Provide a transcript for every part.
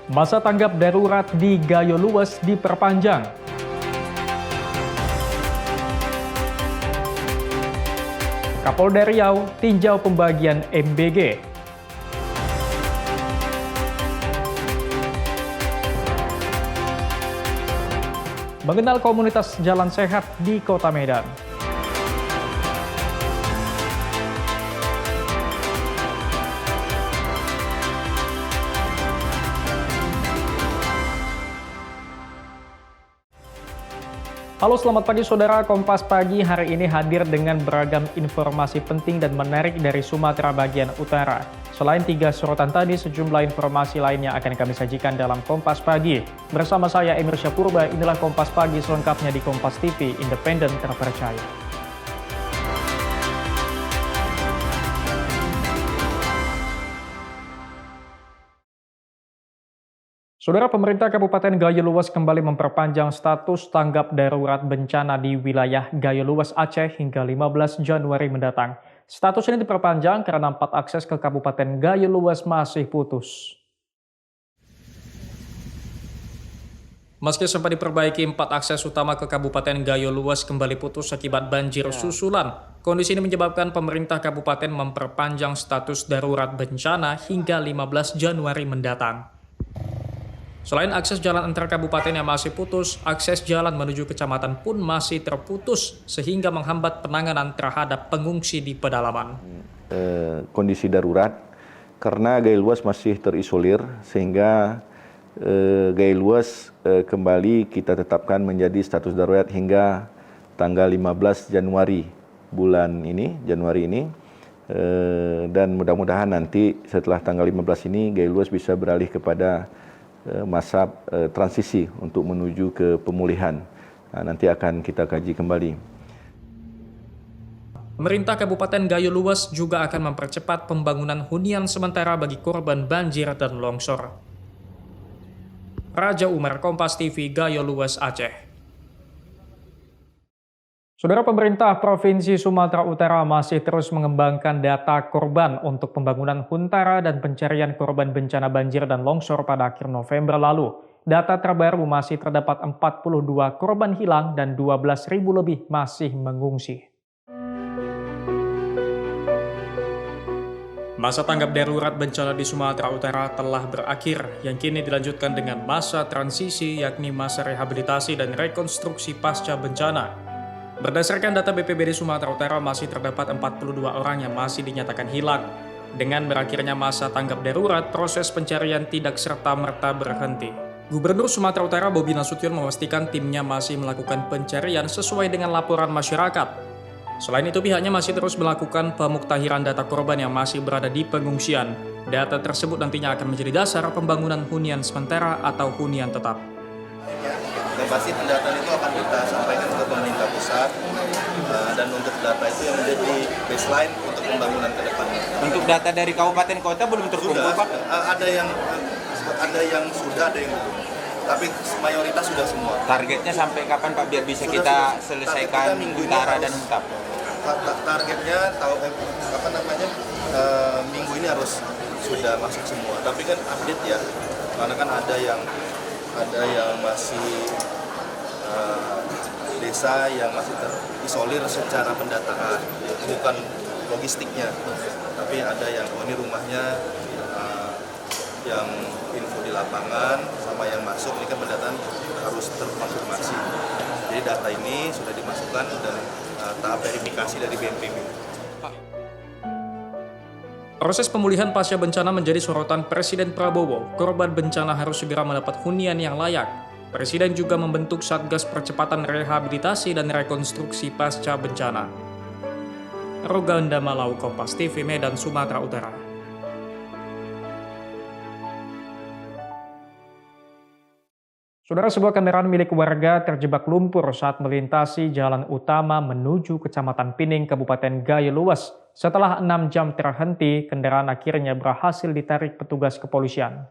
Masa tanggap darurat di Gayo Luas diperpanjang. Kapolda Riau tinjau pembagian MBG. Mengenal komunitas jalan sehat di Kota Medan. Halo, selamat pagi saudara. Kompas Pagi hari ini hadir dengan beragam informasi penting dan menarik dari Sumatera bagian utara. Selain 3 sorotan tadi, sejumlah informasi lainnya akan kami sajikan dalam Kompas Pagi. Bersama saya Emir Syapurba, inilah Kompas Pagi selengkapnya di Kompas TV, independen terpercaya. Saudara, pemerintah Kabupaten Gayo Luas kembali memperpanjang status tanggap darurat bencana di wilayah Gayo Luas Aceh hingga 15 Januari mendatang. Status ini diperpanjang karena 4 akses ke Kabupaten Gayo Luas masih putus. Meski sempat diperbaiki, 4 akses utama ke Kabupaten Gayo Luas kembali putus akibat banjir susulan. Kondisi ini menyebabkan pemerintah kabupaten memperpanjang status darurat bencana hingga 15 Januari mendatang. Selain akses jalan antar kabupaten yang masih putus, akses jalan menuju kecamatan pun masih terputus sehingga menghambat penanganan terhadap pengungsi di pedalaman. Kondisi darurat karena Gayo Luas masih terisolir sehingga Gayo Luas kembali kita tetapkan menjadi status darurat hingga tanggal 15 Januari Januari ini. Dan mudah-mudahan nanti setelah tanggal 15 ini Gayo Luas bisa beralih kepada masa transisi untuk menuju ke pemulihan. Nanti akan kita kaji kembali. Pemerintah Kabupaten Gayo Luas juga akan mempercepat pembangunan hunian sementara bagi korban banjir dan longsor. Raja Umar, Kompas TV, Gayo Luas, Aceh. Saudara, pemerintah Provinsi Sumatera Utara masih terus mengembangkan data korban untuk pembangunan huntara dan pencarian korban bencana banjir dan longsor pada akhir November lalu. Data terbaru masih terdapat 42 korban hilang dan 12.000 lebih masih mengungsi. Masa tanggap darurat bencana di Sumatera Utara telah berakhir, yang kini dilanjutkan dengan masa transisi yakni masa rehabilitasi dan rekonstruksi pasca bencana. Berdasarkan data BPBD Sumatera Utara, masih terdapat 42 orang yang masih dinyatakan hilang. Dengan berakhirnya masa tanggap darurat, proses pencarian tidak serta-merta berhenti. Gubernur Sumatera Utara Bobi Nasution memastikan timnya masih melakukan pencarian sesuai dengan laporan masyarakat. Selain itu, pihaknya masih terus melakukan pemuktahiran data korban yang masih berada di pengungsian. Data tersebut nantinya akan menjadi dasar pembangunan hunian sementara atau hunian tetap. Yang pasti pendataan itu akan kita sampaikan ke pemerintah pusat dan untuk data itu yang menjadi baseline untuk pembangunan ke depannya. Untuk data dari kabupaten kota belum terkumpul, Pak? Ada yang sudah, ada yang belum. Tapi mayoritas sudah semua. Targetnya sampai kapan, Pak, biar bisa kita selesaikan huntara dan huntap? Targetnya minggu ini harus sudah masuk semua. Tapi kan update ya, karena kan ada yang masih desa yang masih terisolir secara pendataan, bukan logistiknya, tapi ada yang ini rumahnya yang info di lapangan sama yang masuk, ini kan pendataan harus terkonfirmasi. Jadi data ini sudah dimasukkan dan tahap verifikasi dari BNPB. Proses pemulihan pasca bencana menjadi sorotan Presiden Prabowo. Korban bencana harus segera mendapat hunian yang layak. Presiden juga membentuk Satgas Percepatan Rehabilitasi dan Rekonstruksi Pasca Bencana. Roganda Malau, Kompas TV, Medan, Sumatera Utara. Saudara, sebuah kendaraan milik warga terjebak lumpur saat melintasi jalan utama menuju Kecamatan Pining, Kabupaten Gayo Luas. Setelah 6 jam terhenti, kendaraan akhirnya berhasil ditarik petugas kepolisian.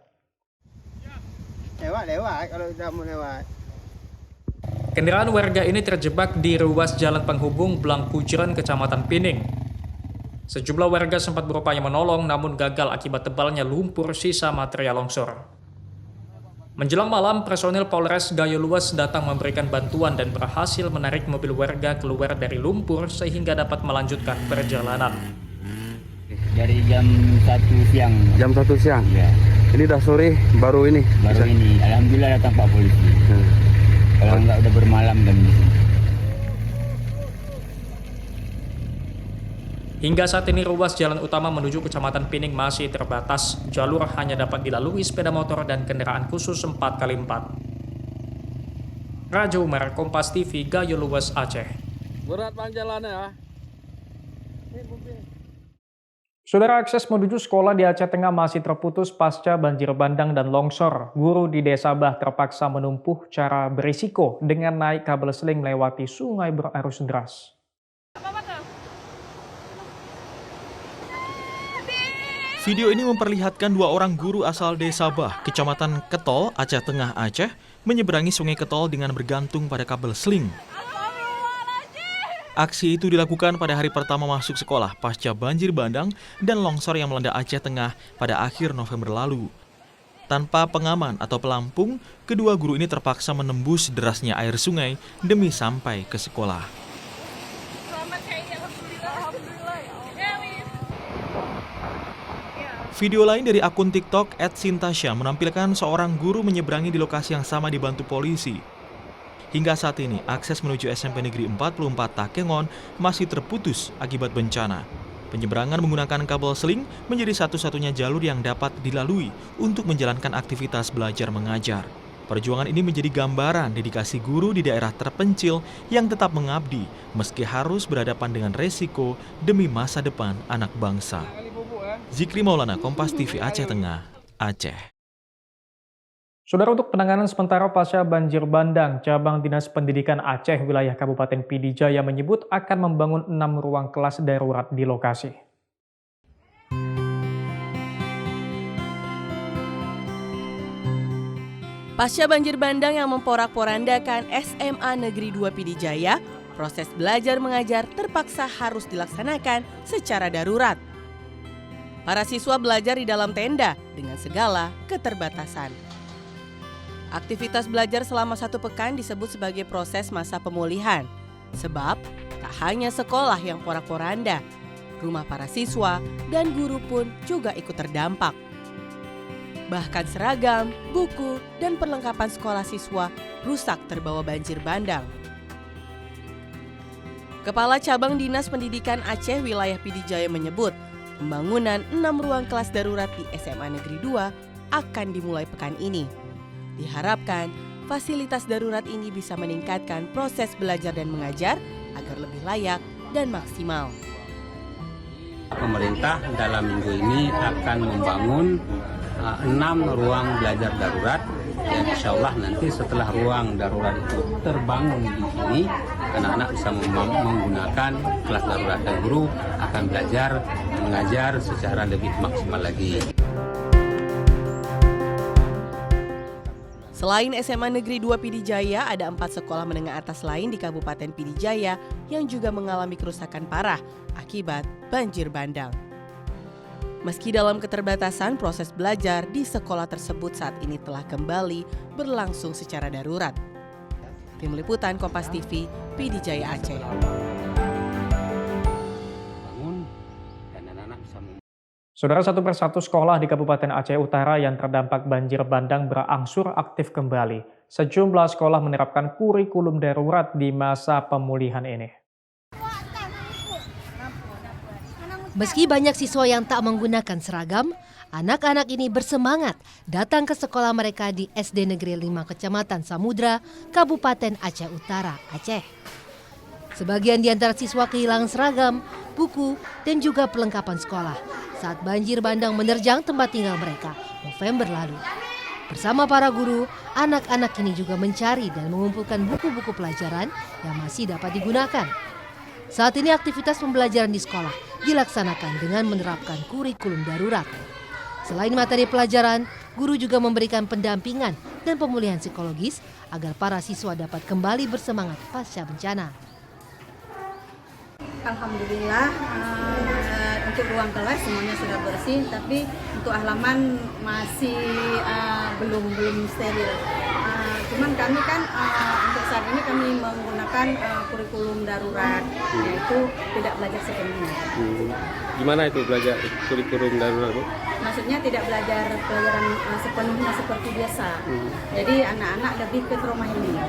Lewat kalau udah mau lewat. Kendaraan warga ini terjebak di ruas jalan penghubung Blangpujeran, Kecamatan Pining. Sejumlah warga sempat berupaya menolong namun gagal akibat tebalnya lumpur sisa material longsor. Menjelang malam, personil Polres Gayo Luas datang memberikan bantuan dan berhasil menarik mobil warga keluar dari lumpur sehingga dapat melanjutkan perjalanan. Dari jam 1 siang. Jam 1 siang? Ya. Ini udah sore, baru ini? Baru ini, alhamdulillah datang Pak Polisi. Kalau enggak udah bermalam kan di sini. Hingga saat ini ruas jalan utama menuju Kecamatan Pining masih terbatas. Jalur hanya dapat dilalui sepeda motor dan kendaraan khusus 4x4. Raja Umar, Kompas TV, Gayo Luas, Aceh. Berat bang jalannya ya? Saudara, akses menuju sekolah di Aceh Tengah masih terputus pasca banjir bandang dan longsor. Guru di Desa Bah terpaksa menempuh cara berisiko dengan naik kabel seling melewati sungai berarus deras. Video ini memperlihatkan dua orang guru asal Desa Bah, Kecamatan Ketol, Aceh Tengah, Aceh, menyeberangi Sungai Ketol dengan bergantung pada kabel seling. Aksi itu dilakukan pada hari pertama masuk sekolah pasca banjir bandang dan longsor yang melanda Aceh Tengah pada akhir November lalu. Tanpa pengaman atau pelampung, kedua guru ini terpaksa menembus derasnya air sungai demi sampai ke sekolah. Video lain dari akun TikTok @sintasya menampilkan seorang guru menyeberangi di lokasi yang sama dibantu polisi. Hingga saat ini, akses menuju SMP Negeri 44 Takengon masih terputus akibat bencana. Penyeberangan menggunakan kabel seling menjadi satu-satunya jalur yang dapat dilalui untuk menjalankan aktivitas belajar mengajar. Perjuangan ini menjadi gambaran dedikasi guru di daerah terpencil yang tetap mengabdi meski harus berhadapan dengan resiko demi masa depan anak bangsa. Zikri Maulana, Kompas TV Aceh Tengah, Aceh. Saudara, untuk penanganan sementara pasca banjir bandang, Cabang Dinas Pendidikan Aceh wilayah Kabupaten Pidi Jaya menyebut akan membangun 6 ruang kelas darurat di lokasi. Pasca banjir bandang yang memporak-porandakan SMA Negeri 2 Pidi Jaya, proses belajar mengajar terpaksa harus dilaksanakan secara darurat. Para siswa belajar di dalam tenda dengan segala keterbatasan. Aktivitas belajar selama 1 pekan disebut sebagai proses masa pemulihan. Sebab tak hanya sekolah yang porak-poranda, rumah para siswa dan guru pun juga ikut terdampak. Bahkan seragam, buku, dan perlengkapan sekolah siswa rusak terbawa banjir bandang. Kepala Cabang Dinas Pendidikan Aceh wilayah Pidi Jaya menyebut, pembangunan 6 ruang kelas darurat di SMA Negeri 2 akan dimulai pekan ini. Diharapkan fasilitas darurat ini bisa meningkatkan proses belajar dan mengajar agar lebih layak dan maksimal. Pemerintah dalam minggu ini akan membangun 6 ruang belajar darurat. Dan insya Allah nanti setelah ruang darurat itu terbangun di sini, anak-anak bisa menggunakan kelas darurat dan guru akan belajar mengajar secara lebih maksimal lagi. Selain SMA Negeri 2 Pidi Jaya, ada 4 sekolah menengah atas lain di Kabupaten Pidi Jaya yang juga mengalami kerusakan parah akibat banjir bandang. Meski dalam keterbatasan, proses belajar di sekolah tersebut saat ini telah kembali berlangsung secara darurat. Tim Liputan Kompas TV, Pidi Jaya, Aceh. Saudara, satu persatu sekolah di Kabupaten Aceh Utara yang terdampak banjir bandang berangsur aktif kembali. Sejumlah sekolah menerapkan kurikulum darurat di masa pemulihan ini. Meski banyak siswa yang tak menggunakan seragam, anak-anak ini bersemangat datang ke sekolah mereka di SD Negeri 5 Kecamatan Samudra, Kabupaten Aceh Utara, Aceh. Sebagian di antara siswa kehilangan seragam, buku, dan juga perlengkapan sekolah saat banjir bandang menerjang tempat tinggal mereka November lalu. Bersama para guru, anak-anak ini juga mencari dan mengumpulkan buku-buku pelajaran yang masih dapat digunakan. Saat ini aktivitas pembelajaran di sekolah dilaksanakan dengan menerapkan kurikulum darurat. Selain materi pelajaran, guru juga memberikan pendampingan dan pemulihan psikologis agar para siswa dapat kembali bersemangat pasca bencana. Alhamdulillah untuk ruang kelas semuanya sudah bersih, tapi untuk halaman masih belum steril. Cuman kami kan untuk saat ini kami menggunakan kurikulum darurat, yaitu tidak belajar sepenuhnya. Gimana itu belajar kurikulum darurat, Bu? Maksudnya tidak belajar pelajaran sepenuhnya seperti biasa. Jadi anak-anak lebih ke rumah ini.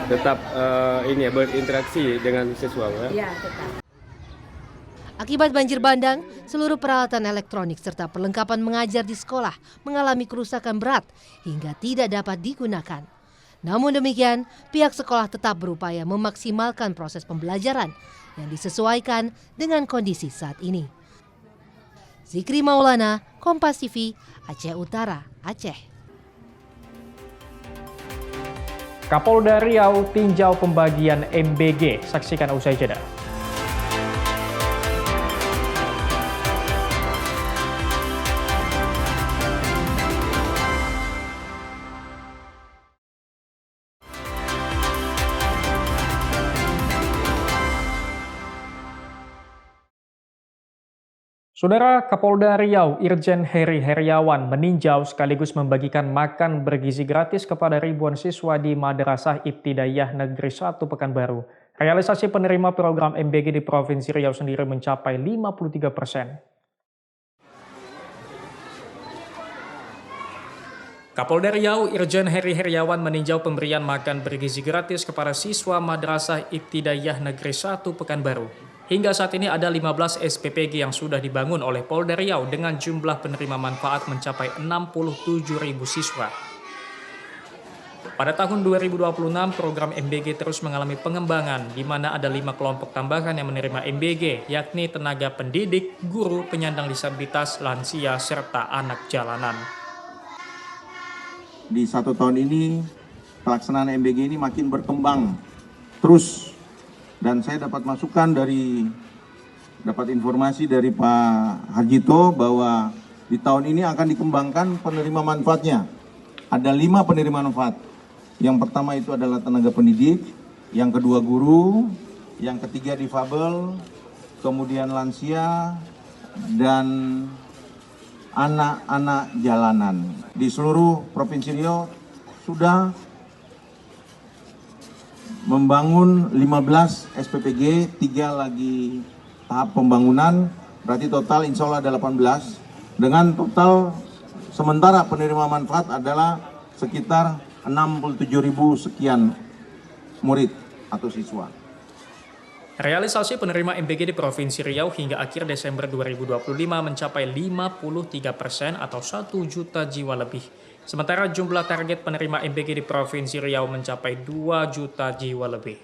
Tetap ini ya, berinteraksi dengan siswa, ya? Iya, tetap. Akibat banjir bandang, seluruh peralatan elektronik serta perlengkapan mengajar di sekolah mengalami kerusakan berat hingga tidak dapat digunakan. Namun demikian, pihak sekolah tetap berupaya memaksimalkan proses pembelajaran yang disesuaikan dengan kondisi saat ini. Zikri Maulana, Kompas TV, Aceh Utara, Aceh. Kapolda Riau tinjau pembagian MBG, saksikan usai jeda. Saudara Kapolda Riau Irjen Heri Heriawan meninjau sekaligus membagikan makan bergizi gratis kepada ribuan siswa di Madrasah Ibtidaiyah Negeri 1 Pekanbaru. Realisasi penerima program MBG di Provinsi Riau sendiri mencapai 53%. Kapolda Riau Irjen Heri Heriawan meninjau pemberian makan bergizi gratis kepada siswa Madrasah Ibtidaiyah Negeri 1 Pekanbaru. Hingga saat ini ada 15 SPPG yang sudah dibangun oleh Polda Riau dengan jumlah penerima manfaat mencapai 67.000 siswa. Pada tahun 2026, program MBG terus mengalami pengembangan, di mana ada 5 kelompok tambahan yang menerima MBG, yakni tenaga pendidik, guru, penyandang disabilitas, lansia, serta anak jalanan. Di 1 tahun ini, pelaksanaan MBG ini makin berkembang terus. Dan saya dapat informasi dari Pak Harjito bahwa di tahun ini akan dikembangkan penerima manfaatnya. Ada 5 penerima manfaat. Yang pertama itu adalah tenaga pendidik, yang kedua guru, yang ketiga difabel, kemudian lansia, dan anak-anak jalanan. Di seluruh Provinsi Riau sudah membangun 15 SPPG, 3 lagi tahap pembangunan, berarti total insya Allah ada 18. Dengan total sementara penerima manfaat adalah sekitar 67.000 sekian murid atau siswa. Realisasi penerima MBG di Provinsi Riau hingga akhir Desember 2025 mencapai 53% atau 1 juta jiwa lebih. Sementara jumlah target penerima MBG di Provinsi Riau mencapai 2 juta jiwa lebih.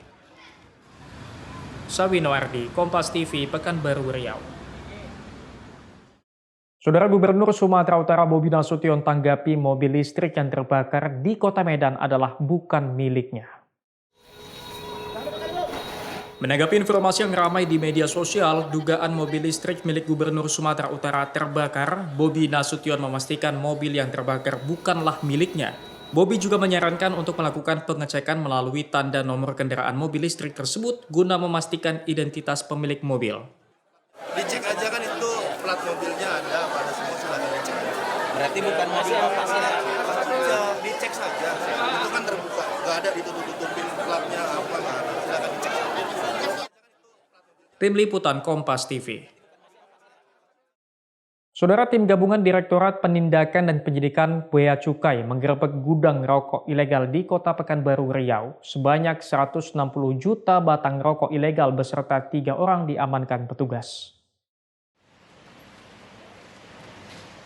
Sawino Ardi, Kompas TV, Pekanbaru, Riau. Saudara Gubernur Sumatera Utara Bobi Nasution tanggapi mobil listrik yang terbakar di Kota Medan adalah bukan miliknya. Menanggapi informasi yang ramai di media sosial, dugaan mobil listrik milik Gubernur Sumatera Utara terbakar, Bobi Nasution memastikan mobil yang terbakar bukanlah miliknya. Bobi juga menyarankan untuk melakukan pengecekan melalui tanda nomor kendaraan mobil listrik tersebut guna memastikan identitas pemilik mobil. Dicek aja kan itu plat mobilnya ada, pada semua silahkan dicek. Berarti bukan mobil pas ya? Ya, dicek saja, itu kan terbuka, nggak ada ditutup-tutupin platnya apa, nggak ada, silahkan dicek saja. Tim Liputan Kompas TV. Saudara, tim gabungan Direktorat Penindakan dan Penyidikan Bea Cukai menggerebek gudang rokok ilegal di Kota Pekanbaru, Riau. Sebanyak 160 juta batang rokok ilegal beserta 3 orang diamankan petugas.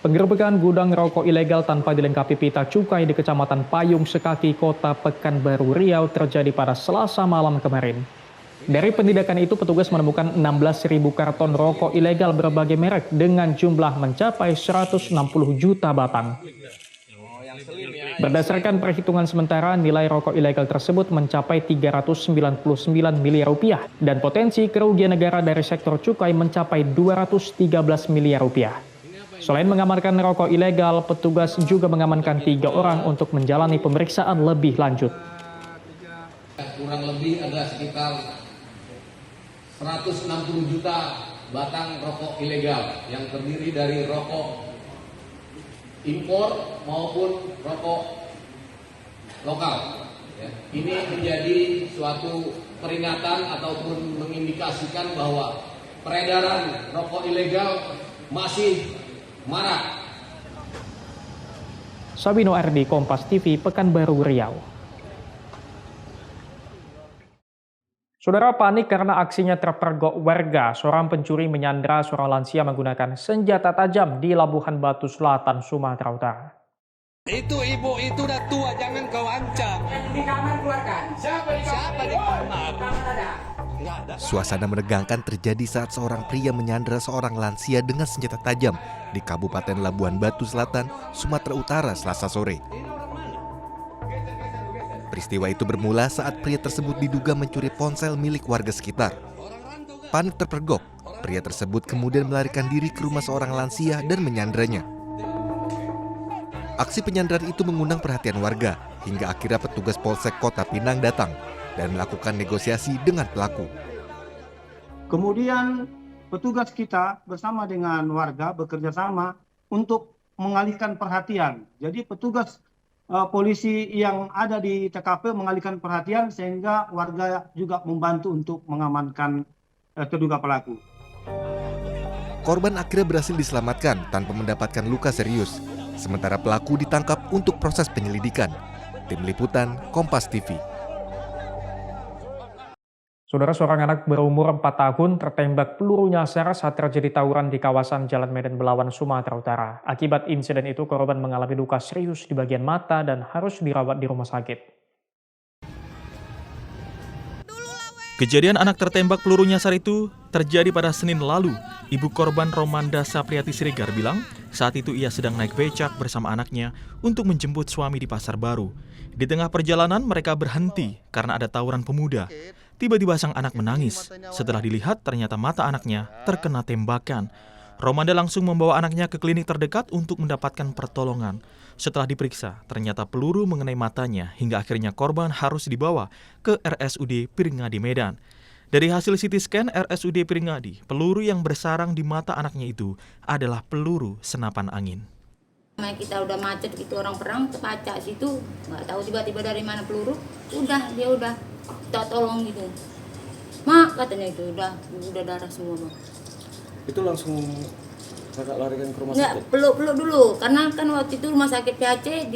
Penggerebekan gudang rokok ilegal tanpa dilengkapi pita cukai di Kecamatan Payung Sekaki, Kota Pekanbaru, Riau terjadi pada Selasa malam kemarin. Dari penindakan itu, petugas menemukan 16.000 karton rokok ilegal berbagai merek dengan jumlah mencapai 160 juta batang. Berdasarkan perhitungan sementara, nilai rokok ilegal tersebut mencapai 399 miliar rupiah dan potensi kerugian negara dari sektor cukai mencapai 213 miliar rupiah. Selain mengamankan rokok ilegal, petugas juga mengamankan 3 orang untuk menjalani pemeriksaan lebih lanjut. Kurang lebih ada sekitar 160 juta batang rokok ilegal yang terdiri dari rokok impor maupun rokok lokal. Ini menjadi suatu peringatan ataupun mengindikasikan bahwa peredaran rokok ilegal masih marak. Sabino Ardi, Kompas TV, Pekanbaru Riau. Saudara panik karena aksinya terpergok warga. Seorang pencuri menyandra seorang lansia menggunakan senjata tajam di Labuhan Batu Selatan, Sumatera Utara. Itu ibu itu udah tua, jangan kau ancam. Di kamar keluarkan. Siapa di kamar? Suasana menegangkan terjadi saat seorang pria menyandra seorang lansia dengan senjata tajam di Kabupaten Labuhan Batu Selatan, Sumatera Utara, Selasa sore. Peristiwa itu bermula saat pria tersebut diduga mencuri ponsel milik warga sekitar. Panik terpergok, pria tersebut kemudian melarikan diri ke rumah seorang lansia dan menyandranya. Aksi penyandaran itu mengundang perhatian warga, hingga akhirnya petugas Polsek Kota Pinang datang dan melakukan negosiasi dengan pelaku. Kemudian petugas kita bersama dengan warga bekerja sama untuk mengalihkan perhatian. Jadi petugas polisi yang ada di TKP mengalihkan perhatian sehingga warga juga membantu untuk mengamankan terduga pelaku. Korban akhirnya berhasil diselamatkan tanpa mendapatkan luka serius. Sementara pelaku ditangkap untuk proses penyelidikan. Tim Liputan, Kompas TV. Saudara, seorang anak berumur 4 tahun tertembak peluru nyasar saat terjadi tawuran di kawasan Jalan Medan Belawan, Sumatera Utara. Akibat insiden itu, korban mengalami luka serius di bagian mata dan harus dirawat di rumah sakit. Kejadian anak tertembak peluru nyasar itu terjadi pada Senin lalu. Ibu korban Romanda Sapriati Siregar bilang saat itu ia sedang naik becak bersama anaknya untuk menjemput suami di Pasar Baru. Di tengah perjalanan mereka berhenti karena ada tawuran pemuda. Tiba-tiba sang anak menangis. Setelah dilihat ternyata mata anaknya terkena tembakan. Romanda langsung membawa anaknya ke klinik terdekat untuk mendapatkan pertolongan. Setelah diperiksa, ternyata peluru mengenai matanya hingga akhirnya korban harus dibawa ke RSUD Piringadi Medan. Dari hasil CT scan RSUD Piringadi, peluru yang bersarang di mata anaknya itu adalah peluru senapan angin. Kita udah macet gitu, orang perang terpacak situ, nggak tahu tiba-tiba dari mana peluru, dia udah kita tolong gitu. Mak katanya itu udah darah semua, Bang. Itu langsung kakak larikan ke rumah sakit? Nggak, peluk dulu, karena kan waktu itu rumah sakit PHC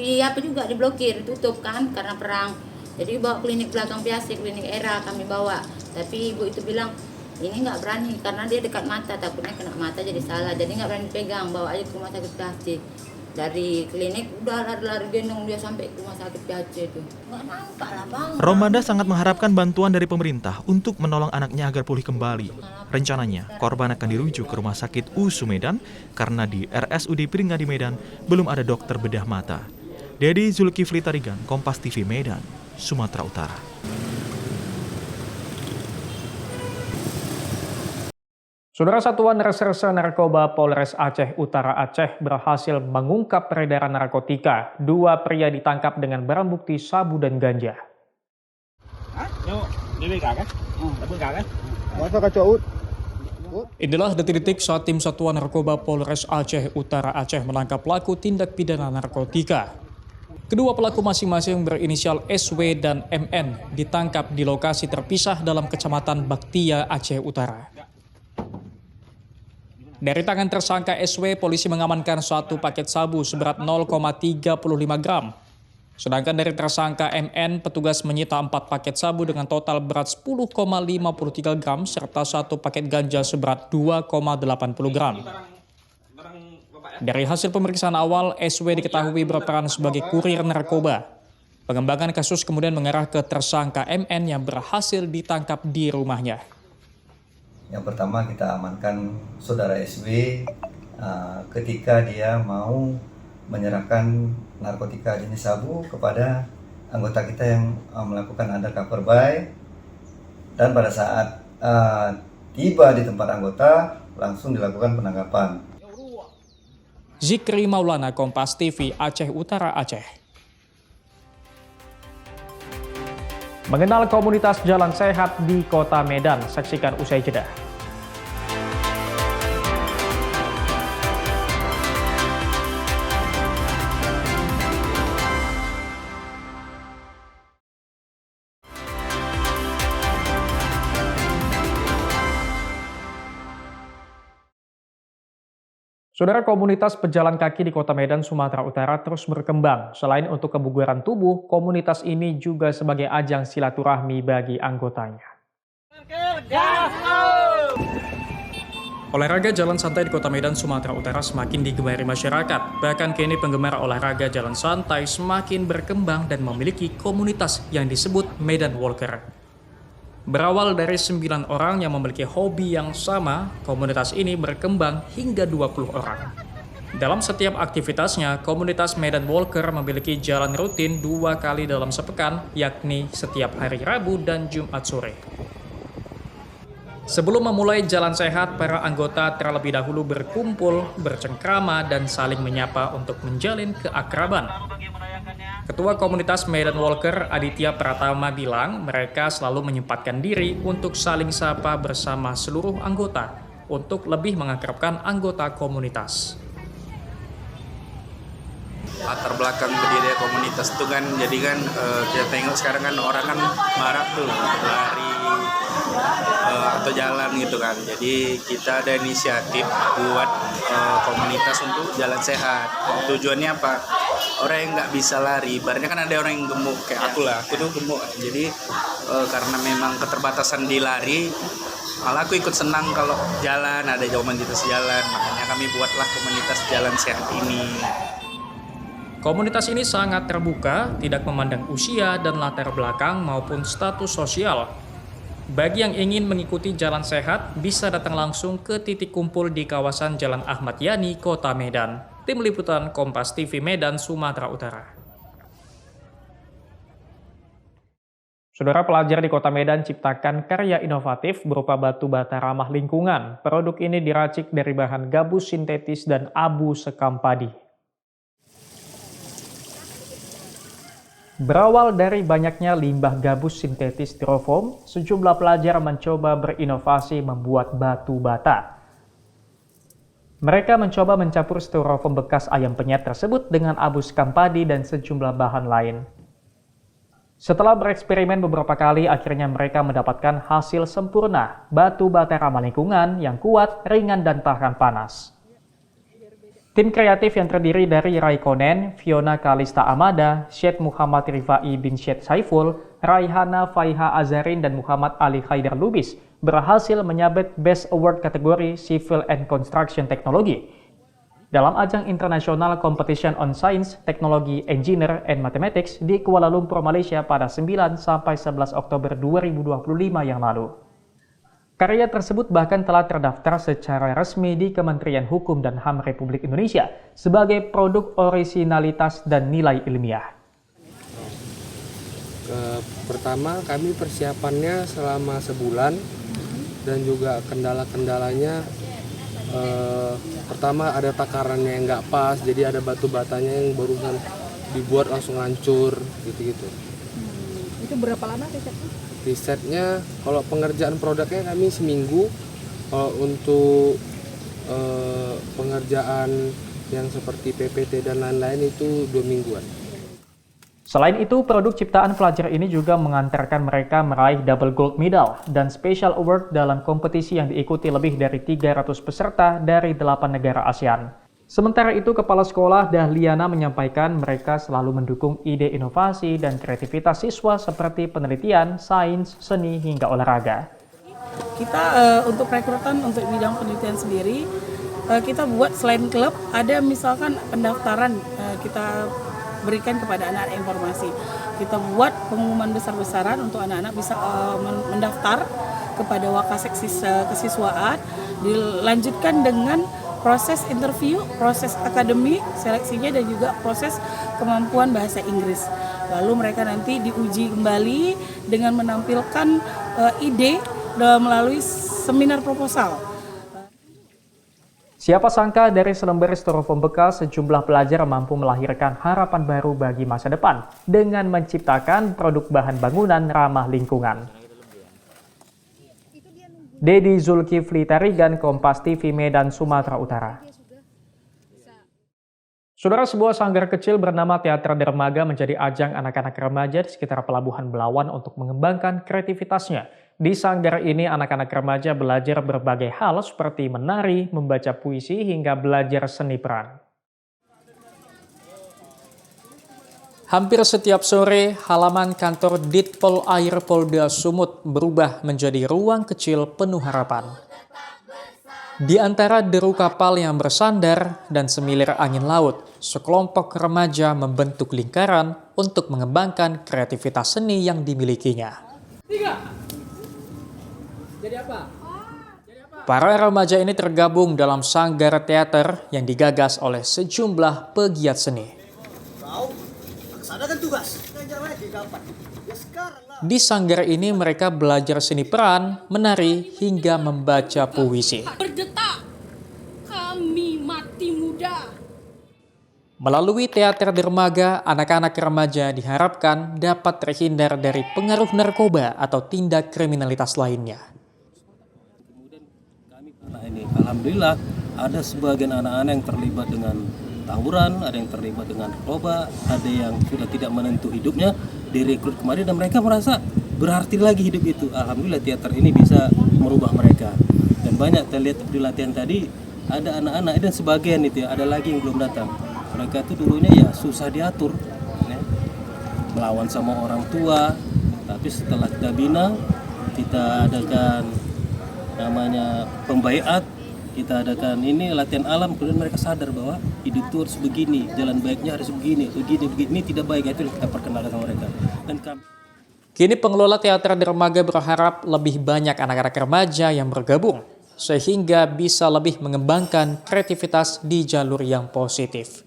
diblokir, tutup kan karena perang. Jadi bawa klinik belakang PHC, klinik ERA kami bawa. Tapi ibu itu bilang ini nggak berani karena dia dekat mata, takutnya kena mata jadi salah, jadi nggak berani pegang, bawa aja ke rumah sakit PHC. Dari klinik udah lari-lari gendong dia sampai ke rumah sakit PHC itu. Nggak nampak lah, Bang. Romanda sangat mengharapkan bantuan dari pemerintah untuk menolong anaknya agar pulih kembali. Rencananya, korban akan dirujuk ke Rumah Sakit USU Medan karena di RSUD Piringadi Medan belum ada dokter bedah mata. Dedi Zulkifli Tarigan, Kompas TV Medan, Sumatera Utara. Saudara, Satuan Reserse Narkoba Polres Aceh Utara Aceh berhasil mengungkap peredaran narkotika. 2 pria ditangkap dengan barang bukti sabu dan ganja. Inilah detik-detik saat tim Satuan Narkoba Polres Aceh Utara Aceh menangkap pelaku tindak pidana narkotika. Kedua pelaku masing-masing berinisial SW dan MN ditangkap di lokasi terpisah dalam Kecamatan Baktia, Aceh Utara. Dari tangan tersangka SW, polisi mengamankan 1 paket sabu seberat 0,35 gram. Sedangkan dari tersangka MN, petugas menyita 4 paket sabu dengan total berat 10,53 gram serta 1 paket ganja seberat 2,80 gram. Dari hasil pemeriksaan awal, SW diketahui berperan sebagai kurir narkoba. Pengembangan kasus kemudian mengarah ke tersangka MN yang berhasil ditangkap di rumahnya. Yang pertama kita amankan saudara SW ketika dia mau menyerahkan narkotika jenis sabu kepada anggota kita yang melakukan undercover buy, dan pada saat tiba di tempat anggota langsung dilakukan penangkapan. Zikri Maulana, Kompas TV Aceh Utara Aceh. Mengenal komunitas jalan sehat di Kota Medan, saksikan usai jeda. Saudara, komunitas pejalan kaki di Kota Medan, Sumatera Utara terus berkembang. Selain untuk kebugaran tubuh, komunitas ini juga sebagai ajang silaturahmi bagi anggotanya. Olahraga jalan santai di Kota Medan, Sumatera Utara semakin digemari masyarakat. Bahkan kini penggemar olahraga jalan santai semakin berkembang dan memiliki komunitas yang disebut Medan Walker. Berawal dari 9 orang yang memiliki hobi yang sama, komunitas ini berkembang hingga 20 orang. Dalam setiap aktivitasnya, komunitas Medan Walker memiliki jalan rutin 2 kali dalam sepekan, yakni setiap hari Rabu dan Jumat sore. Sebelum memulai jalan sehat, para anggota terlebih dahulu berkumpul, bercengkrama, dan saling menyapa untuk menjalin keakraban. Ketua komunitas Medan Walker, Aditya Pratama, bilang mereka selalu menyempatkan diri untuk saling sapa bersama seluruh anggota untuk lebih mengakrabkan anggota komunitas. Latar belakang berdiri komunitas itu kan, jadi kan kita tengok sekarang kan orang kan marak tuh lari atau jalan gitu kan. Jadi kita ada inisiatif buat komunitas untuk jalan sehat. Tujuannya apa? Orang yang nggak bisa lari, ibaratnya kan ada orang yang gemuk kayak aku lah, aku tuh gemuk. Jadi karena memang keterbatasan di lari, malah aku ikut senang kalau jalan, ada komunitas jalan. Makanya kami buatlah komunitas jalan sehat ini. Komunitas ini sangat terbuka, tidak memandang usia dan latar belakang maupun status sosial. Bagi yang ingin mengikuti jalan sehat, bisa datang langsung ke titik kumpul di kawasan Jalan Ahmad Yani, Kota Medan. Tim Liputan Kompas TV Medan, Sumatera Utara. Saudara, pelajar di Kota Medan ciptakan karya inovatif berupa batu bata ramah lingkungan. Produk ini diracik dari bahan gabus sintetis dan abu sekam padi. Berawal dari banyaknya limbah gabus sintetis styrofoam, sejumlah pelajar mencoba berinovasi membuat batu bata. Mereka mencoba mencampur styrofoam bekas ayam penyet tersebut dengan abu sekam padi dan sejumlah bahan lain. Setelah bereksperimen beberapa kali, akhirnya mereka mendapatkan hasil sempurna, batu bata ramah lingkungan yang kuat, ringan, dan tahan panas. Tim kreatif yang terdiri dari Raikonen, Fiona Kalista Amada, Syed Muhammad Rifai bin Syed Saiful, Raihana Faiha Azarin, dan Muhammad Ali Haidar Lubis berhasil menyabet Best Award kategori Civil and Construction Technology dalam ajang International Competition on Science, Technology, Engineer, and Mathematics di Kuala Lumpur, Malaysia pada 9-11 Oktober 2025 yang lalu. Karya tersebut bahkan telah terdaftar secara resmi di Kementerian Hukum dan HAM Republik Indonesia sebagai produk orisinalitas dan nilai ilmiah. Pertama, kami persiapannya selama sebulan dan juga kendala-kendalanya. Pertama ada takarannya yang nggak pas, jadi ada batu batanya yang barusan dibuat langsung hancur gitu-gitu. Itu berapa lama risetnya? Risetnya, kalau pengerjaan produknya kami seminggu, kalau untuk pengerjaan yang seperti PPT dan lain-lain itu 2 mingguan. Selain itu, produk ciptaan pelajar ini juga mengantarkan mereka meraih double gold medal dan special award dalam kompetisi yang diikuti lebih dari 300 peserta dari 8 negara ASEAN. Sementara itu, Kepala Sekolah Dahliana menyampaikan mereka selalu mendukung ide inovasi dan kreativitas siswa seperti penelitian, sains, seni, hingga olahraga. Kita untuk rekrutan untuk bidang penelitian sendiri, kita buat selain klub, ada misalkan pendaftaran kita berikan kepada anak-anak informasi. Kita buat pengumuman besar-besaran untuk anak-anak bisa mendaftar kepada Wakasek kesiswaan, dilanjutkan dengan proses interview, proses akademik, seleksinya, dan juga proses kemampuan bahasa Inggris. Lalu mereka nanti diuji kembali dengan menampilkan ide melalui seminar proposal. Siapa sangka dari selembar styrofoam bekas, sejumlah pelajar mampu melahirkan harapan baru bagi masa depan dengan menciptakan produk bahan bangunan ramah lingkungan. Dedi Zulkifli Tarigan, Kompas TV Medan, Sumatera Utara. Saudara, sebuah sanggar kecil bernama Teater Dermaga menjadi ajang anak-anak remaja di sekitar Pelabuhan Belawan untuk mengembangkan kreativitasnya. Di sanggar ini anak-anak remaja belajar berbagai hal seperti menari, membaca puisi, hingga belajar seni peran. Hampir setiap sore, halaman kantor Ditpol Air Polda Sumut berubah menjadi ruang kecil penuh harapan. Di antara deru kapal yang bersandar dan semilir angin laut, sekelompok remaja membentuk lingkaran untuk mengembangkan kreativitas seni yang dimilikinya. Jadi apa? Para remaja ini tergabung dalam sanggar teater yang digagas oleh sejumlah pegiat seni. Di sanggar ini mereka belajar seni peran, menari, hingga membaca puisi. Berdetak, kami mati muda. Melalui teater dermaga, anak-anak remaja diharapkan dapat terhindar dari pengaruh narkoba atau tindak kriminalitas lainnya. Alhamdulillah ada sebagian anak-anak yang terlibat dengan tawuran, ada yang terlibat dengan narkoba, ada yang sudah tidak menentu hidupnya, direkrut kemarin dan mereka merasa berarti lagi hidup itu. Alhamdulillah teater ini bisa merubah mereka. Dan banyak terlihat di latihan tadi ada anak-anak dan sebagian itu ya, ada lagi yang belum datang. Mereka itu dulunya ya susah diatur, ya, melawan sama orang tua. Tapi setelah kita bina, kita adakan namanya pembaiat, kita adakan ini latihan alam, kemudian mereka sadar bahwa hidup itu harus begini, jalan baiknya harus begini, begini tidak baik, itu kita perkenalkan sama mereka. Dan kini pengelola teater dermaga berharap lebih banyak anak-anak remaja yang bergabung, sehingga bisa lebih mengembangkan kreativitas di jalur yang positif.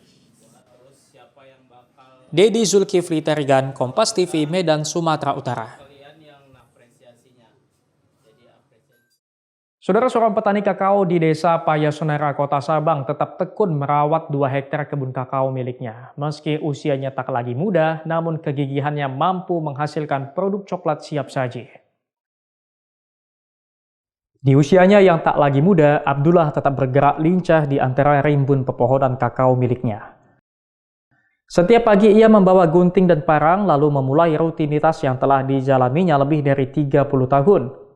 Dedi Zulkifli Tarigan, Kompas TV, Medan, Sumatera Utara. Saudara, seorang petani kakao di Desa Payasonera, Kota Sabang tetap tekun merawat 2 hektar kebun kakao miliknya. Meski usianya tak lagi muda, namun kegigihannya mampu menghasilkan produk coklat siap saji. Di usianya yang tak lagi muda, Abdullah tetap bergerak lincah di antara rimbun pepohonan kakao miliknya. Setiap pagi ia membawa gunting dan parang lalu memulai rutinitas yang telah dijalaninya lebih dari 30 tahun.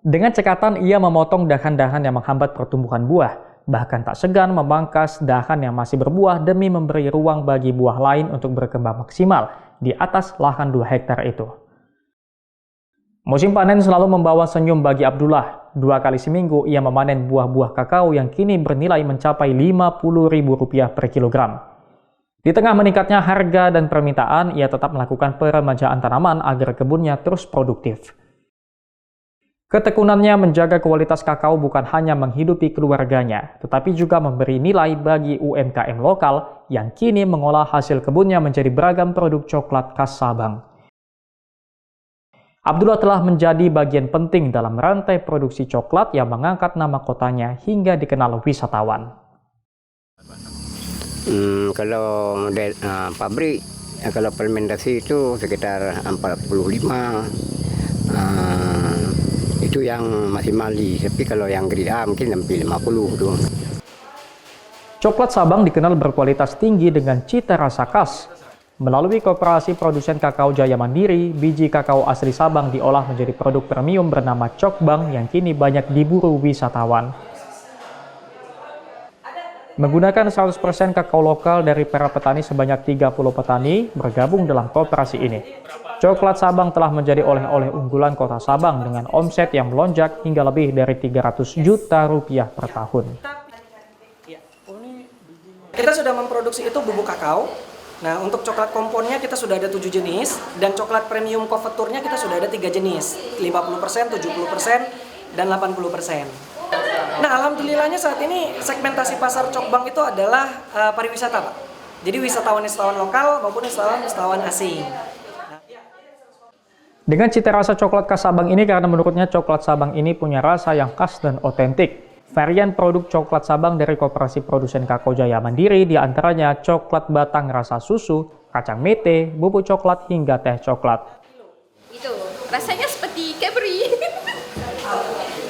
Dengan cekatan ia memotong dahan-dahan yang menghambat pertumbuhan buah, bahkan tak segan memangkas dahan yang masih berbuah demi memberi ruang bagi buah lain untuk berkembang maksimal di atas lahan 2 hektar itu. Musim panen selalu membawa senyum bagi Abdullah. 2 kali seminggu ia memanen buah-buah kakao yang kini bernilai mencapai Rp50.000 per kilogram. Di tengah meningkatnya harga dan permintaan, ia tetap melakukan peremajaan tanaman agar kebunnya terus produktif. Ketekunannya menjaga kualitas kakao bukan hanya menghidupi keluarganya, tetapi juga memberi nilai bagi UMKM lokal yang kini mengolah hasil kebunnya menjadi beragam produk coklat khas Sabang. Abdullah telah menjadi bagian penting dalam rantai produksi coklat yang mengangkat nama kotanya hingga dikenal wisatawan. Kalau pabrik, kalau fermentasi itu sekitar 45. Itu yang masih mali, tapi kalau yang grade mungkin sampai 50 tuh. Coklat Sabang dikenal berkualitas tinggi dengan cita rasa khas. Melalui Koperasi Produsen Kakao Jaya Mandiri, biji kakao asli Sabang diolah menjadi produk premium bernama Cokbang yang kini banyak diburu wisatawan. Menggunakan 100% kakao lokal dari para petani sebanyak 30 petani bergabung dalam koperasi ini. Coklat Sabang telah menjadi oleh-oleh unggulan Kota Sabang dengan omset yang melonjak hingga lebih dari Rp300 juta per tahun. Kita sudah memproduksi itu bubuk kakao. Nah, untuk coklat komponnya kita sudah ada 7 jenis, dan coklat premium konveturnya kita sudah ada 3 jenis, 50%, 70%, dan 80%. Nah, alhamdulillahnya saat ini segmentasi pasar Cokbang itu adalah pariwisata, Pak. Jadi wisatawan-wisatawan lokal maupun wisatawan asing. Dengan cita rasa coklat khas Sabang ini karena menurutnya coklat Sabang ini punya rasa yang khas dan otentik. Varian produk coklat Sabang dari Koperasi Produsen Kakao Jaya Mandiri diantaranya coklat batang rasa susu, kacang mete, bubuk coklat hingga teh coklat. Itu rasanya seperti Cadbury.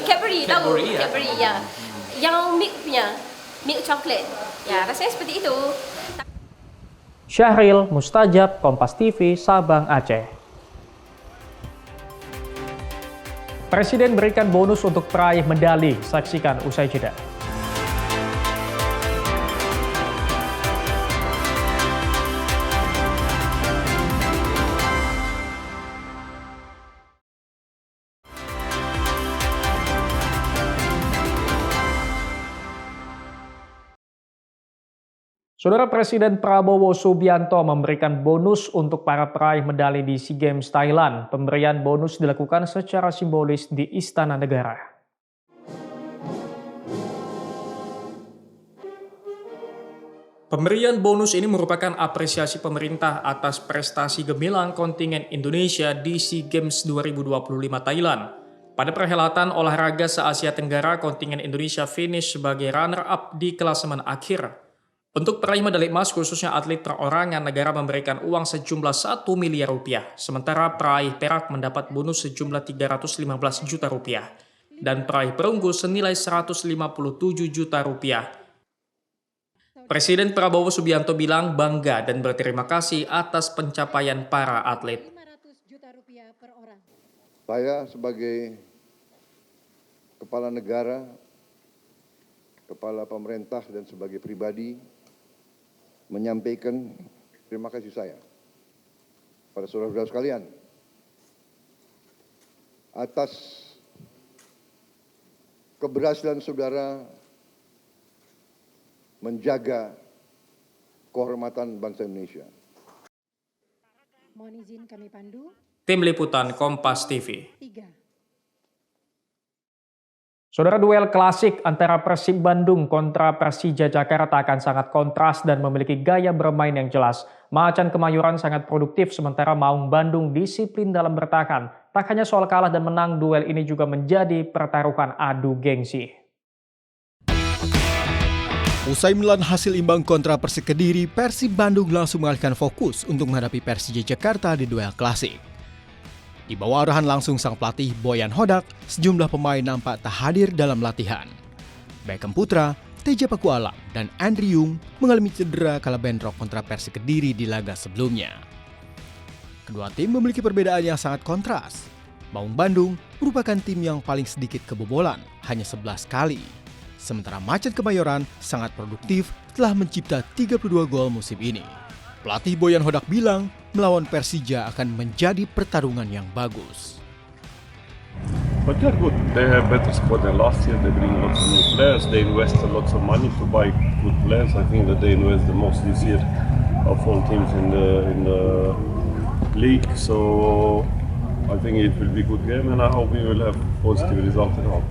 Cadbury tahu? Cadbury ya. Yang milknya, milk chocolate. Ya, rasanya seperti itu. Syahril Mustajab, Kompas TV, Sabang, Aceh. Presiden berikan bonus untuk peraih medali. Saksikan usai jeda. Saudara, Presiden Prabowo Subianto memberikan bonus untuk para peraih medali di SEA Games Thailand. Pemberian bonus dilakukan secara simbolis di Istana Negara. Pemberian bonus ini merupakan apresiasi pemerintah atas prestasi gemilang kontingen Indonesia di SEA Games 2025 Thailand. Pada perhelatan olahraga se-Asia Tenggara, kontingen Indonesia finish sebagai runner-up di klasemen akhir. Untuk peraih medali emas, khususnya atlet perorangan, negara memberikan uang sejumlah 1 miliar rupiah, sementara peraih perak mendapat bonus sejumlah 315 juta rupiah, dan peraih perunggu senilai 157 juta rupiah. Presiden Prabowo Subianto bilang bangga dan berterima kasih atas pencapaian para atlet. Saya sebagai kepala negara, kepala pemerintah dan sebagai pribadi menyampaikan terima kasih saya pada saudara-saudara sekalian atas keberhasilan saudara menjaga kehormatan bangsa Indonesia. Mohon izin kami pandu. Tim Liputan Kompas TV. Saudara, duel klasik antara Persib Bandung kontra Persija Jakarta akan sangat kontras dan memiliki gaya bermain yang jelas. Macan Kemayoran sangat produktif sementara Maung Bandung disiplin dalam bertahan. Tak hanya soal kalah dan menang, duel ini juga menjadi pertaruhan adu gengsi. Usai menelan hasil imbang kontra Persik Kediri, Persib Bandung langsung mengalihkan fokus untuk menghadapi Persija Jakarta di duel klasik. Di bawah arahan langsung sang pelatih Boyan Hodak, sejumlah pemain nampak tak hadir dalam latihan. Beckham Putra, Teja Paku Alam, dan Andri Yung mengalami cedera kala bentrok kontra Persik Kediri di laga sebelumnya. Kedua tim memiliki perbedaan yang sangat kontras. Maung Bandung merupakan tim yang paling sedikit kebobolan, hanya 11 kali. Sementara Macan Kemayoran sangat produktif telah mencipta 32 gol musim ini. Pelatih Boyan Hodak bilang melawan Persija akan menjadi pertarungan yang bagus. But they're good. They have better squad than last year. They bring lots of new players. They invest lots of money to buy good players. I think that they invest the most this year of all teams in the league. So I think it will be a good game, and I hope we will have positive result at home.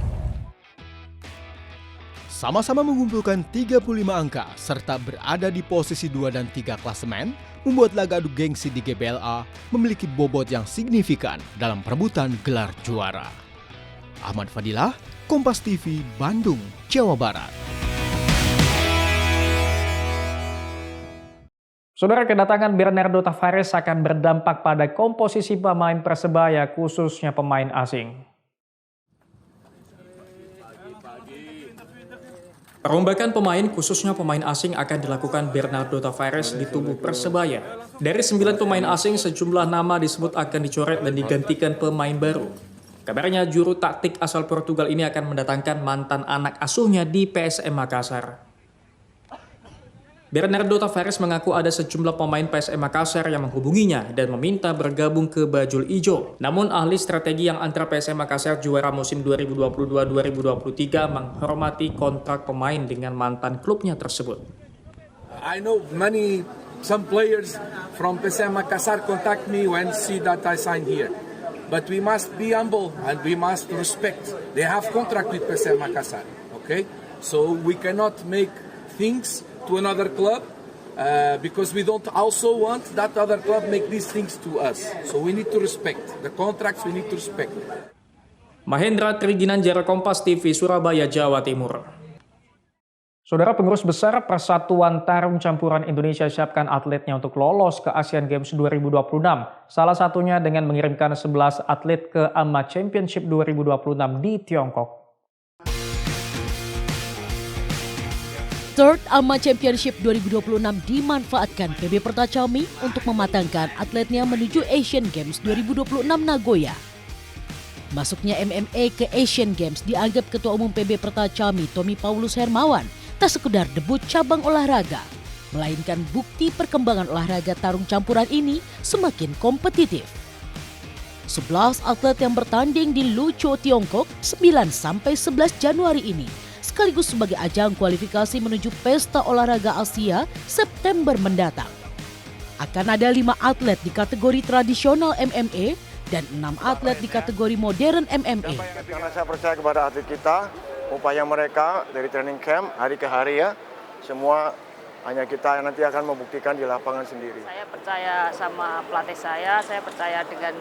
Sama-sama mengumpulkan 35 angka serta berada di posisi 2 dan 3 klasemen, membuat laga adu gengsi di GBLA memiliki bobot yang signifikan dalam perebutan gelar juara. Ahmad Fadilah, Kompas TV, Bandung, Jawa Barat. Saudara, kedatangan Bernardo Tavares akan berdampak pada komposisi pemain Persebaya, khususnya pemain asing. Perombakan pemain, khususnya pemain asing, akan dilakukan Bernardo Tavares di tubuh Persebaya. Dari 9 pemain asing, sejumlah nama disebut akan dicoret dan digantikan pemain baru. Kabarnya juru taktik asal Portugal ini akan mendatangkan mantan anak asuhnya di PSM Makassar. Bernardo Tavares mengaku ada sejumlah pemain PSM Makassar yang menghubunginya dan meminta bergabung ke Bajul Ijo. Namun ahli strategi yang antara PSM Makassar juara musim 2022-2023 menghormati kontrak pemain dengan mantan klubnya tersebut. I know some players from PSM Makassar contact me when see that I sign here. But we must be humble and we must respect. They have contract with PSM Makassar, okay? So we cannot make things to another club because we don't also want that other club make these things to us. So we need to respect the contracts. We need to respect. Mahendra Triginanjar, Kompas TV, Surabaya, Jawa Timur. Saudara, pengurus besar Persatuan Tarung Campuran Indonesia siapkan atletnya untuk lolos ke Asian Games 2026. Salah satunya dengan mengirimkan 11 atlet ke AMA Championship 2026 di Tiongkok. Third AMA Championship 2026 dimanfaatkan PB Pertacami untuk mematangkan atletnya menuju Asian Games 2026 Nagoya. Masuknya MMA ke Asian Games dianggap Ketua Umum PB Pertacami Tommy Paulus Hermawan tak sekedar debut cabang olahraga, melainkan bukti perkembangan olahraga tarung campuran ini semakin kompetitif. 11 atlet yang bertanding di Luchou, Tiongkok 9-11 Januari ini sekaligus sebagai ajang kualifikasi menuju Pesta Olahraga Asia September mendatang. Akan ada 5 atlet di kategori tradisional MMA dan 6 atlet di kategori modern MMA. Karena saya percaya kepada atlet kita, upaya mereka dari training camp hari ke hari ya, semua hanya kita yang nanti akan membuktikan di lapangan sendiri. Saya percaya sama pelatih saya percaya dengan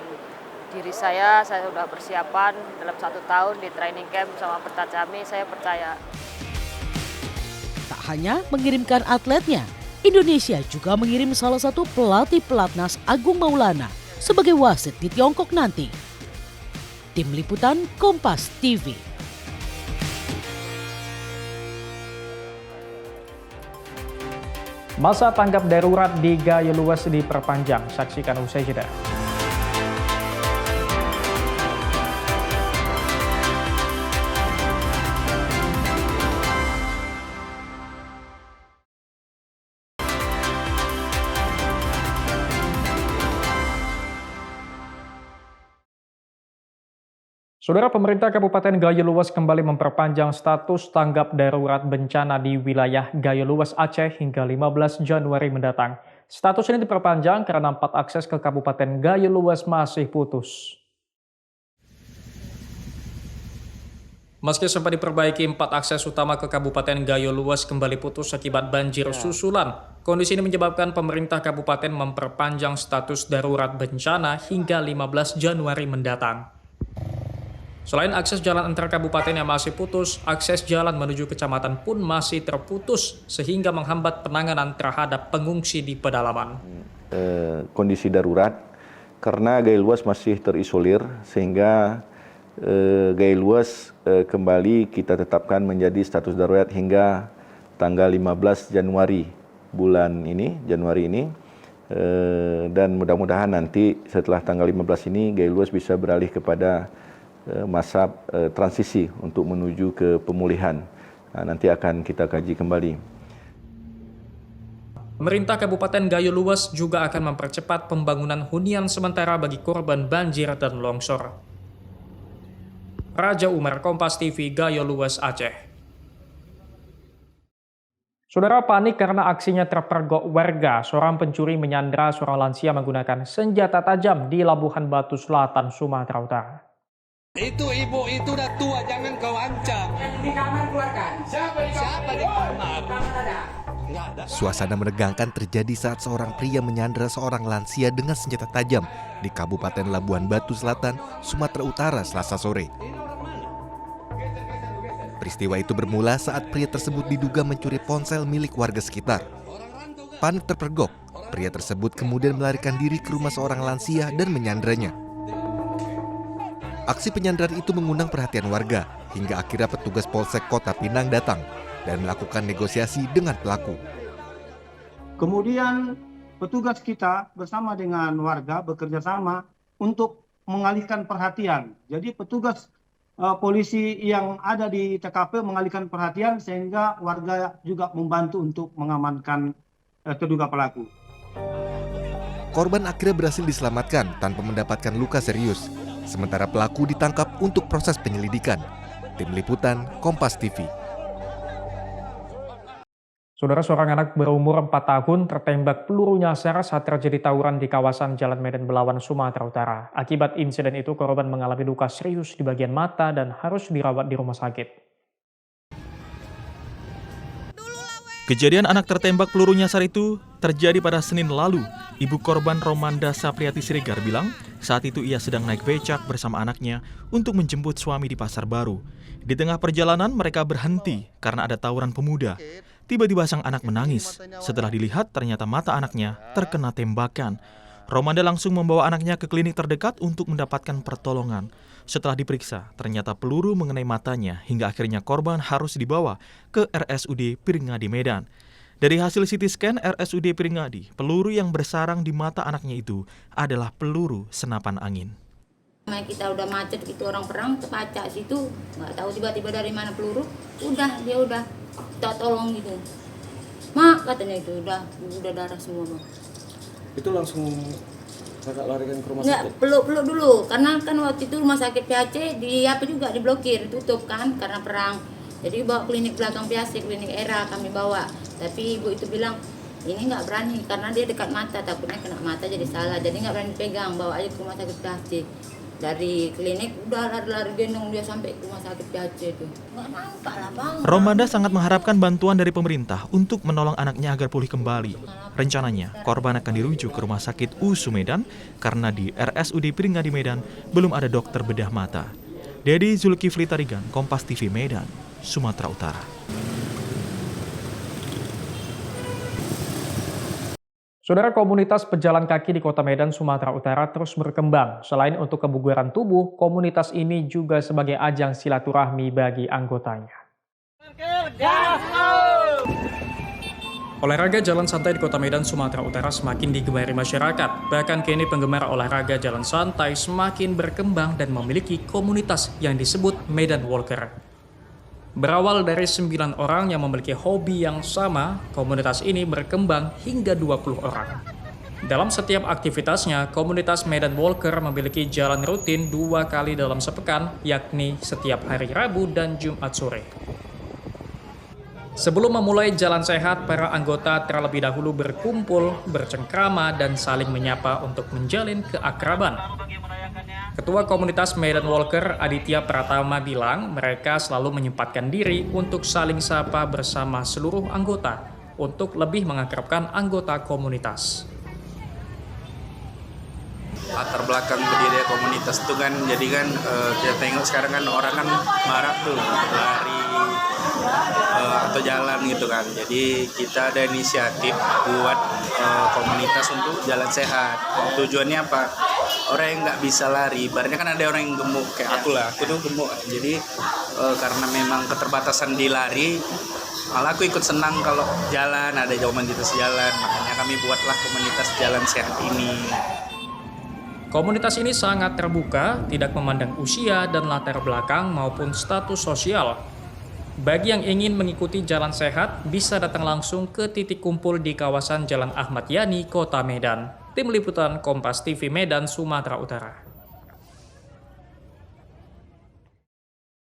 diri saya sudah persiapan dalam 1 tahun di training camp sama Pertacami, saya percaya. Tak hanya mengirimkan atletnya, Indonesia juga mengirim salah satu pelatih pelatnas Agung Maulana sebagai wasit di Tiongkok nanti. Tim Liputan Kompas TV. Masa tanggap darurat di Gayo Luas diperpanjang. Saksikan usai jeda. Saudara, pemerintah Kabupaten Gayo Luas kembali memperpanjang status tanggap darurat bencana di wilayah Gayo Luas Aceh hingga 15 Januari mendatang. Status ini diperpanjang karena 4 akses ke Kabupaten Gayo Luas masih putus. Meski sempat diperbaiki, 4 akses utama ke Kabupaten Gayo Luas kembali putus akibat banjir susulan. Kondisi ini menyebabkan pemerintah kabupaten memperpanjang status darurat bencana hingga 15 Januari mendatang. Selain akses jalan antar kabupaten yang masih putus, akses jalan menuju kecamatan pun masih terputus sehingga menghambat penanganan terhadap pengungsi di pedalaman. Kondisi darurat karena Gayo Luas masih terisolir sehingga Gayo Luas kembali kita tetapkan menjadi status darurat hingga tanggal 15 Januari Januari ini. Dan mudah-mudahan nanti setelah tanggal 15 ini Gayo Luas bisa beralih kepada masa transisi untuk menuju ke pemulihan. Nanti akan kita kaji kembali. Pemerintah Kabupaten Gayo Luas juga akan mempercepat pembangunan hunian sementara bagi korban banjir dan longsor. Raja Umar, Kompas TV, Gayo Luas, Aceh. Saudara, panik karena aksinya terpergok warga. Seorang pencuri menyandra seorang lansia menggunakan senjata tajam di Labuhan Batu Selatan, Sumatera Utara. Itu ibu itu udah tua, jangan kau ancam. Di kamar keluarkan. Siapa di kamar? Suasana menegangkan terjadi saat seorang pria menyandra seorang lansia dengan senjata tajam di Kabupaten Labuhan Batu Selatan, Sumatera Utara, Selasa sore. Peristiwa itu bermula saat pria tersebut diduga mencuri ponsel milik warga sekitar. Panik terpergok, pria tersebut kemudian melarikan diri ke rumah seorang lansia dan menyandranya. Aksi penyandaran itu mengundang perhatian warga hingga akhirnya petugas Polsek Kota Pinang datang dan melakukan negosiasi dengan pelaku. Kemudian petugas kita bersama dengan warga bekerja sama untuk mengalihkan perhatian. Jadi petugas polisi yang ada di TKP mengalihkan perhatian sehingga warga juga membantu untuk mengamankan terduga pelaku. Korban akhirnya berhasil diselamatkan tanpa mendapatkan luka serius. Sementara pelaku ditangkap untuk proses penyelidikan. Tim Liputan Kompas TV. Saudara, seorang anak berumur 4 tahun tertembak peluru nyasar saat terjadi tawuran di kawasan Jalan Medan Belawan, Sumatera Utara. Akibat insiden itu, korban mengalami luka serius di bagian mata dan harus dirawat di rumah sakit. Kejadian anak tertembak peluru nyasar itu terjadi pada Senin lalu. Ibu korban Romanda Sapriati Siregar bilang saat itu ia sedang naik becak bersama anaknya untuk menjemput suami di Pasar Baru. Di tengah perjalanan mereka berhenti karena ada tawuran pemuda. Tiba-tiba sang anak menangis. Setelah dilihat ternyata mata anaknya terkena tembakan. Romanda langsung membawa anaknya ke klinik terdekat untuk mendapatkan pertolongan. Setelah diperiksa, ternyata peluru mengenai matanya hingga akhirnya korban harus dibawa ke RSUD Piringadi Medan. Dari hasil CT scan RSUD Piringadi, peluru yang bersarang di mata anaknya itu adalah peluru senapan angin. Kita udah macet gitu, orang perang terpacak situ, nggak tahu tiba-tiba dari mana peluru, dia udah kita tolong gitu. Mak katanya itu udah darah semua Bang. Itu langsung kakak larikan ke rumah sakit? Nggak, peluk dulu, karena kan waktu itu rumah sakit PAC diblokir, tutup kan karena perang. Jadi bawa klinik belakang PAC, klinik ERA kami bawa. Tapi ibu itu bilang ini nggak berani karena dia dekat mata, takutnya kena mata jadi salah, jadi nggak berani pegang, bawa aja ke rumah sakit PAC. Dari klinik udah lari-lari gendong dia sampai ke rumah sakit PAC itu. Nggak nampak lah Bang. Romanda sangat mengharapkan bantuan dari pemerintah untuk menolong anaknya agar pulih kembali. Rencananya, korban akan dirujuk ke Rumah Sakit USU Medan karena di RSUD Peringadi Medan belum ada dokter bedah mata. Dedi Zulkifli Tarigan, Kompas TV Medan, Sumatera Utara. Saudara, komunitas pejalan kaki di Kota Medan, Sumatera Utara terus berkembang. Selain untuk kebugaran tubuh, komunitas ini juga sebagai ajang silaturahmi bagi anggotanya. Olahraga jalan santai di Kota Medan, Sumatera Utara semakin digemari masyarakat. Bahkan kini penggemar olahraga jalan santai semakin berkembang dan memiliki komunitas yang disebut Medan Walker. Berawal dari 9 orang yang memiliki hobi yang sama, komunitas ini berkembang hingga 20 orang. Dalam setiap aktivitasnya, komunitas Medan Walker memiliki jalan rutin 2 kali dalam sepekan, yakni setiap hari Rabu dan Jumat sore. Sebelum memulai jalan sehat, para anggota terlebih dahulu berkumpul, bercengkrama, dan saling menyapa untuk menjalin keakraban. Ketua komunitas Medan Walker, Aditya Pratama, bilang mereka selalu menyempatkan diri untuk saling sapa bersama seluruh anggota untuk lebih mengakrabkan anggota komunitas. Latar belakang berdiri komunitas itu kan, jadi kan kita tengok sekarang kan orang kan marak tuh lari atau jalan gitu kan. Jadi kita ada inisiatif buat komunitas untuk jalan sehat. Tujuannya apa? Orang yang nggak bisa lari, ibaratnya kan ada orang yang gemuk kayak aku lah, aku tuh gemuk. Jadi karena memang keterbatasan di lari, malah aku ikut senang kalau jalan, ada komunitas jalan. Makanya kami buatlah komunitas jalan sehat ini. Komunitas ini sangat terbuka, tidak memandang usia dan latar belakang maupun status sosial. Bagi yang ingin mengikuti jalan sehat, bisa datang langsung ke titik kumpul di kawasan Jalan Ahmad Yani, Kota Medan. Tim Liputan Kompas TV Medan, Sumatera Utara.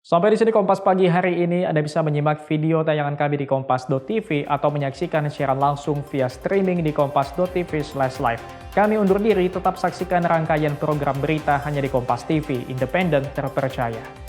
Sampai di sini Kompas Pagi hari ini. Anda bisa menyimak video tayangan kami di kompas.tv atau menyaksikan siaran langsung via streaming di kompas.tv/live. Kami undur diri, tetap saksikan rangkaian program berita hanya di Kompas TV, independen, terpercaya.